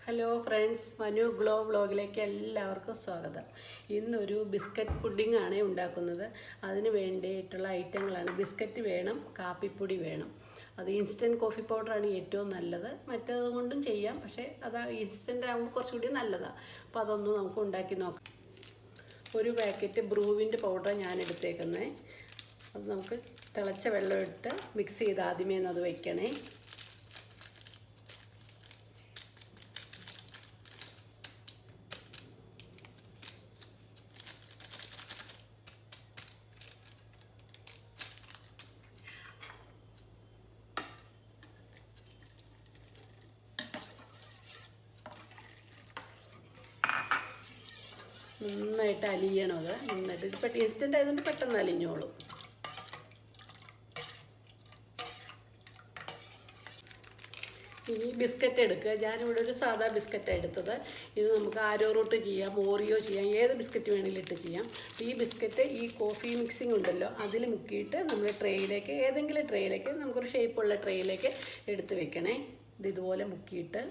Hello friends, Manu glow വ്ലോഗിലേക്ക് എല്ലാവർക്കും സ്വാഗതം. ഇന്നൊരു ബിസ്ക്കറ്റ് പുഡിംഗ് ആണ് ഉണ്ടാക്കുന്നത്. അതിന് വേണ്ടിയിട്ടുള്ള ഐറ്റങ്ങളാണ്: ബിസ്ക്കറ്റ് വേണം, കാപ്പിപ്പൊടി വേണം. അത് ഇൻസ്റ്റൻറ്റ് കോഫി പൗഡറാണ് ഏറ്റവും നല്ലത്. മറ്റേത് കൊണ്ടും ചെയ്യാം, പക്ഷേ അത് ഇൻസ്റ്റൻ്റ് ആകുമ്പോൾ കുറച്ചുകൂടി നല്ലതാണ്. അപ്പോൾ അതൊന്ന് നമുക്ക് ഉണ്ടാക്കി നോക്കാം. ഒരു പാക്കറ്റ് ബ്രൂവിൻ്റെ പൗഡർ ഞാൻ എടുത്തേക്കുന്നത്. അത് നമുക്ക് തിളച്ച വെള്ളം ഇട്ട് മിക്സ് ചെയ്ത് ആദ്യമേ അത് വയ്ക്കണേ. നന്നായിട്ട് അലിയണം. അത് നന്നായിട്ട് ഇൻസ്റ്റൻ്റ് ആയതുകൊണ്ട് പെട്ടെന്ന് അലിഞ്ഞോളും. ഇനി ബിസ്ക്കറ്റ് എടുക്കുക. ഞാനിവിടെ ഒരു സാധാ ബിസ്ക്കറ്റാണ് എടുത്തത്. ഇത് നമുക്ക് ആരോ റൂട്ട് ചെയ്യാം, ഓറിയോ ചെയ്യാം, ഏത് ബിസ്ക്കറ്റ് വേണമെങ്കിലും ഇട്ട് ചെയ്യാം. ഈ ബിസ്ക്കറ്റ് ഈ കോഫി മിക്സിംഗ് ഉണ്ടല്ലോ അതിൽ മുക്കിയിട്ട് നമ്മൾ ട്രേയിലേക്ക്, ഏതെങ്കിലും ട്രേയിലേക്ക്, നമുക്കൊരു ഷേപ്പുള്ള ട്രേയിലേക്ക് എടുത്ത് വെക്കണേ. ഇതുപോലെ മുക്കിയിട്ട്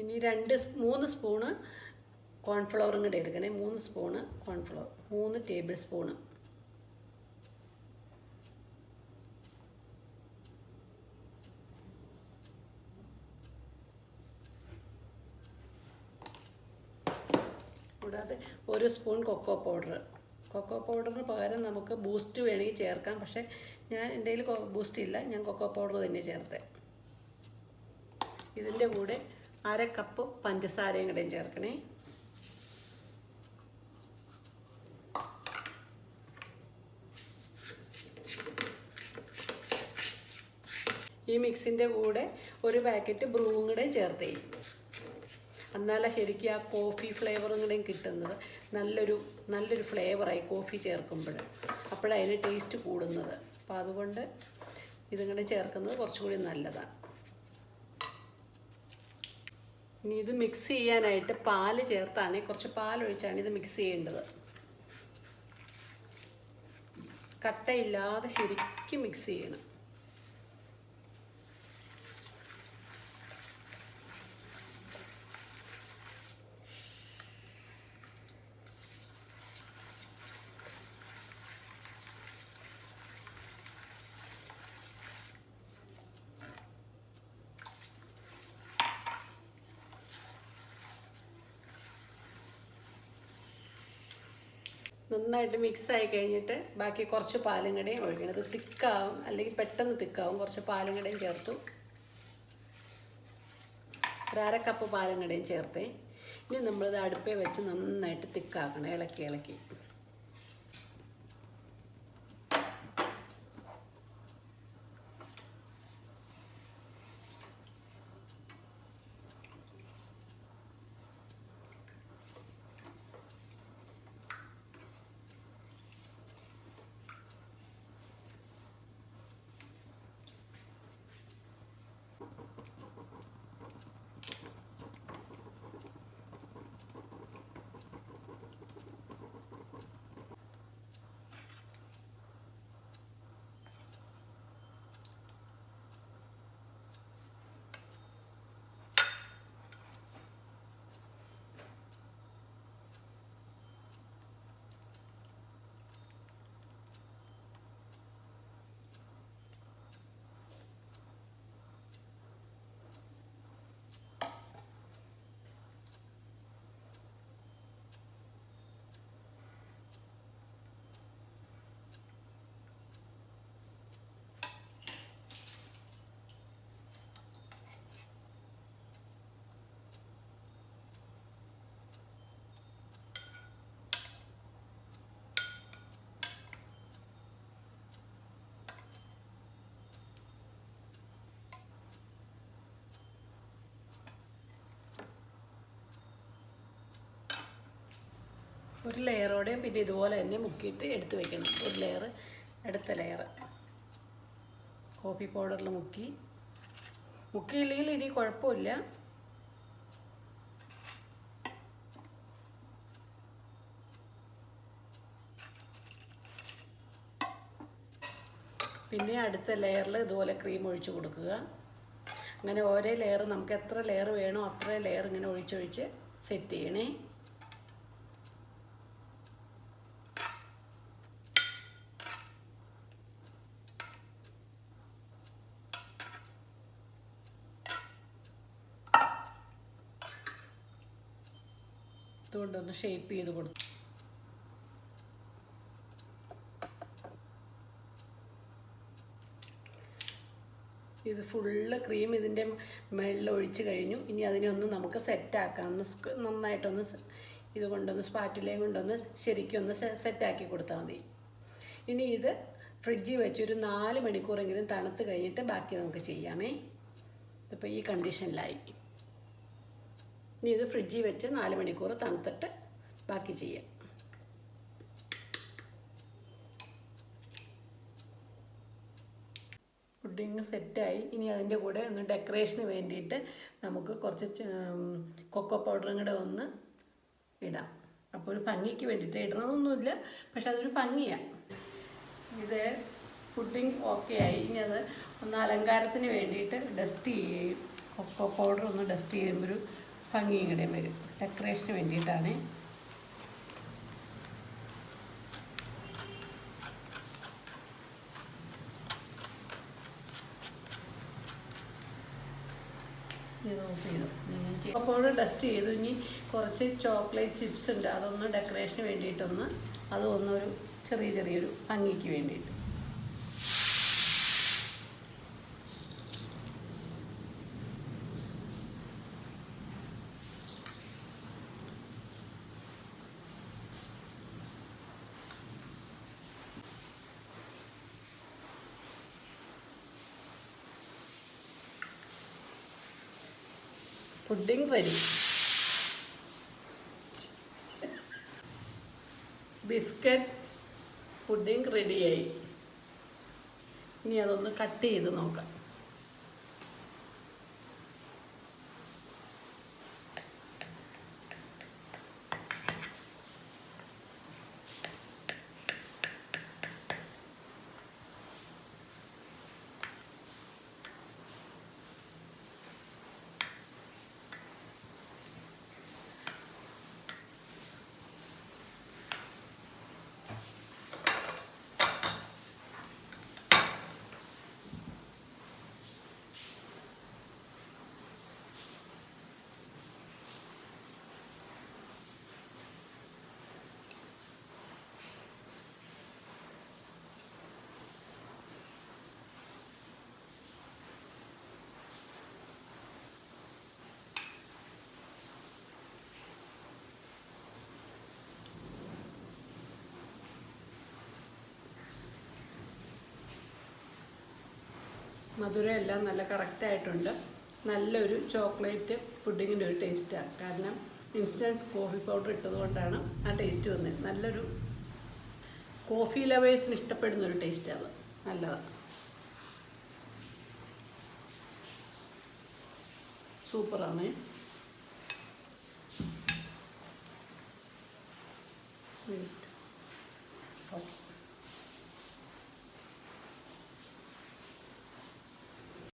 ഇനി 3 സ്പൂണ് കോൺഫ്ലവറും കൂടെ എടുക്കണേ. 3 സ്പൂണ് കോൺഫ്ലവർ, 3 ടേബിൾ സ്പൂണ്. കൂടാതെ 1 സ്പൂൺ കൊക്കോ പൗഡറിന് പകരം നമുക്ക് ബൂസ്റ്റ് വേണമെങ്കിൽ ചേർക്കാം. പക്ഷേ എൻ്റെ കയ്യിൽ ബൂസ്റ്റ് ഇല്ല, ഞാൻ കൊക്കോ പൗഡർ തന്നെ ചേർത്തേ. ഇതിൻ്റെ കൂടെ 1/2 കപ്പ് പഞ്ചസാരയും കൂടെയും ചേർക്കണേ. ഈ മിക്സിൻ്റെ കൂടെ ഒരു പാക്കറ്റ് ബ്രൂവും കൂടെയും ചേർത്തേ. എന്നാലേ ശരിക്കും ആ കോഫി ഫ്ലേവറും കൂടെയും കിട്ടുന്നത്. നല്ലൊരു ഫ്ലേവറായി കോഫി ചേർക്കുമ്പോൾ, അപ്പോഴതിന് ടേസ്റ്റ് കൂടുന്നത്. അപ്പോൾ അതുകൊണ്ട് ഇതും കൂടെ ചേർക്കുന്നത് കുറച്ചുകൂടി നല്ലതാണ്. ഇനി ഇത് മിക്സ് ചെയ്യാനായിട്ട് പാല് ചേർത്താണ്, കുറച്ച് പാലൊഴിച്ചാണ് ഇത് മിക്സ് ചെയ്യേണ്ടത്. കട്ടയില്ലാതെ ശരിക്കും മിക്സ് ചെയ്യണം. നന്നായിട്ട് മിക്സായി കഴിഞ്ഞിട്ട് ബാക്കി കുറച്ച് പാലും കൂടെയും ഒഴിക്കണം. അത് തിക്കാവും, അല്ലെങ്കിൽ പെട്ടെന്ന് തിക്കാവും. കുറച്ച് പാലും കൂടെയും ചേർത്തു. 1/2 കപ്പ് പാലും കൂടെയും ചേർത്തേ. ഇനി നമ്മളിത് അടുപ്പേ വെച്ച് നന്നായിട്ട് തിക്കാക്കണം, ഇളക്കി. ഒരു ലെയറോടെയും പിന്നെ ഇതുപോലെ തന്നെ മുക്കിയിട്ട് എടുത്ത് വെക്കണം. ഒരു ലെയർ, അടുത്ത ലെയർ കോഫി പൗഡറിൽ മുക്കിയില്ലെങ്കിൽ ഇനി കുഴപ്പമില്ല. പിന്നെ അടുത്ത ലെയറിൽ ഇതുപോലെ ക്രീം ഒഴിച്ച് കൊടുക്കുക. അങ്ങനെ ഓരോ ലെയർ നമുക്ക് എത്ര ലെയർ വേണോ അത്ര ലെയർ ഇങ്ങനെ ഒഴിച്ചൊഴിച്ച് സെറ്റ് ചെയ്യണേ. ഇതുകൊണ്ടൊന്ന് ഷേപ്പ് ചെയ്ത് കൊടുത്തു. ഇത് ഫുള്ള് ക്രീം ഇതിൻ്റെ മുകളിൽ ഒഴിച്ച് കഴിഞ്ഞു. ഇനി അതിനെ ഒന്ന് നമുക്ക് സെറ്റാക്കാം. നന്നായിട്ടൊന്ന് ഇതുകൊണ്ടൊന്ന് സ്പാറ്റിലയും കൊണ്ടൊന്ന് ശരിക്കൊന്ന് സെറ്റാക്കി കൊടുത്താൽ മതി. ഇനി ഇത് ഫ്രിഡ്ജിൽ വെച്ചൊരു 4 മണിക്കൂറെങ്കിലും തണുത്ത് കഴിഞ്ഞിട്ട് ബാക്കി നമുക്ക് ചെയ്യാമേ. ഇതിപ്പോൾ ഈ കണ്ടീഷനിലായി. ഇനി ഇത് ഫ്രിഡ്ജിൽ വെച്ച് 4 മണിക്കൂർ തണുത്തിട്ട് ബാക്കി ചെയ്യാം. പുഡിങ് സെറ്റായി. ഇനി അതിൻ്റെ കൂടെ ഒന്ന് ഡെക്കറേഷന് വേണ്ടിയിട്ട് നമുക്ക് കുറച്ച് കൊക്കോ പൗഡറും കൂടെ ഒന്ന് ഇടാം. അപ്പോൾ ഒരു ഭംഗിക്ക് വേണ്ടിയിട്ട് ഇടണമെന്നൊന്നുമില്ല, പക്ഷെ അതൊരു ഭംഗിയാണ്. ഇത് പുഡിങ് ഓക്കെ ആയി. ഇനി അത് ഒന്ന് അലങ്കാരത്തിന് വേണ്ടിയിട്ട് ഡസ്റ്റ് ചെയ്യും. കൊക്കോ പൗഡർ ഒന്ന് ഡസ്റ്റ് ചെയ്യുമ്പോൾ ഒരു ഭംഗിയും കൂടെ വരും. ഡെക്കറേഷന് വേണ്ടിയിട്ടാണ്. ഇത് ഓഫ് ചെയ്തു. അപ്പോൾ ഡസ്റ്റ് ചെയ്തു. ഇനി കുറച്ച് ചോക്ലേറ്റ് ചിപ്സ് ഉണ്ട്, അതൊന്ന് ഡെക്കറേഷന് വേണ്ടിയിട്ടൊന്ന് അതൊന്നൊരു ചെറിയൊരു ഭംഗിക്ക് വേണ്ടിയിട്ട്. Pudding ready. ബിസ്ക്കറ്റ് പുഡിങ് റെഡിയായി. ഇനി അതൊന്ന് കട്ട് ചെയ്ത് നോക്കാം. മധുരം എല്ലാം നല്ല കറക്റ്റായിട്ടുണ്ട്. നല്ലൊരു ചോക്ലേറ്റ് പുഡിങ്ങിൻ്റെ ഒരു ടേസ്റ്റാണ്. കാരണം ഇൻസ്റ്റൻറ്റ് കോഫി പൗഡർ ഇട്ടതുകൊണ്ടാണ് ആ ടേസ്റ്റ് വന്നത്. നല്ലൊരു കോഫി ലവേഴ്സിന് ഇഷ്ടപ്പെടുന്നൊരു ടേസ്റ്റാണ്. നല്ലതാണ്, സൂപ്പറാണ്. ഓക്കെ.